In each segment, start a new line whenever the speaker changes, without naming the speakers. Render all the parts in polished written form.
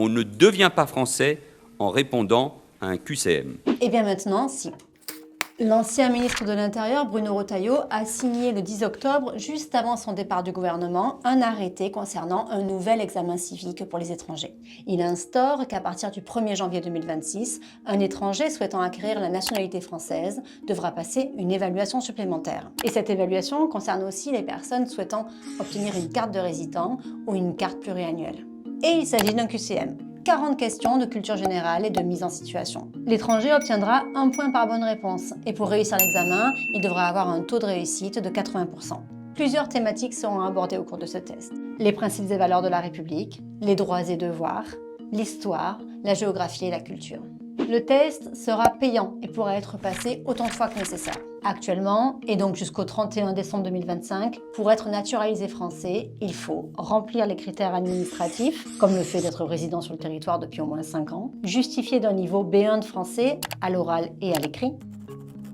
On ne devient pas français en répondant à un QCM.
Et bien maintenant, si. L'ancien ministre de l'Intérieur, Bruno Retailleau, a signé le 10 octobre, juste avant son départ du gouvernement, un arrêté concernant un nouvel examen civique pour les étrangers. Il instaure qu'à partir du 1er janvier 2026, un étranger souhaitant acquérir la nationalité française devra passer une évaluation supplémentaire. Et cette évaluation concerne aussi les personnes souhaitant obtenir une carte de résident ou une carte pluriannuelle. Et il s'agit d'un QCM. 40 questions de culture générale et de mise en situation. L'étranger obtiendra 1 point par bonne réponse et pour réussir l'examen, il devra avoir un taux de réussite de 80%. Plusieurs thématiques seront abordées au cours de ce test. Les principes et valeurs de la République, les droits et devoirs, l'histoire, la géographie et la culture. Le test sera payant et pourra être passé autant de fois que nécessaire. Actuellement, et donc jusqu'au 31 décembre 2025, pour être naturalisé français, il faut remplir les critères administratifs, comme le fait d'être résident sur le territoire depuis au moins 5 ans, justifier d'un niveau B1 de français à l'oral et à l'écrit,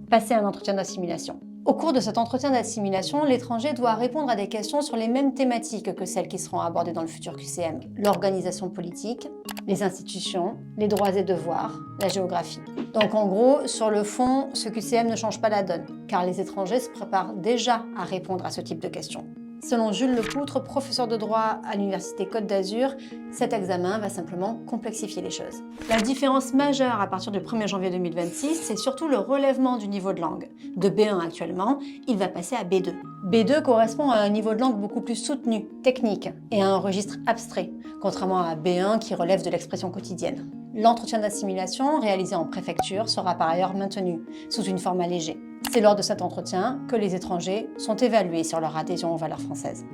passer un entretien d'assimilation. Au cours de cet entretien d'assimilation, l'étranger doit répondre à des questions sur les mêmes thématiques que celles qui seront abordées dans le futur QCM. L'organisation politique, les institutions, les droits et devoirs, la géographie. Donc en gros, sur le fond, ce QCM ne change pas la donne, car les étrangers se préparent déjà à répondre à ce type de questions. Selon Jules Lepoutre, professeur de droit à l'Université Côte d'Azur, cet examen va simplement complexifier les choses. La différence majeure à partir du 1er janvier 2026, c'est surtout le relèvement du niveau de langue. De B1 actuellement, il va passer à B2. B2 correspond à un niveau de langue beaucoup plus soutenu, technique, et à un registre abstrait, contrairement à B1 qui relève de l'expression quotidienne. L'entretien d'assimilation réalisé en préfecture sera par ailleurs maintenu, sous une forme allégée. C'est lors de cet entretien que les étrangers sont évalués sur leur adhésion aux valeurs françaises.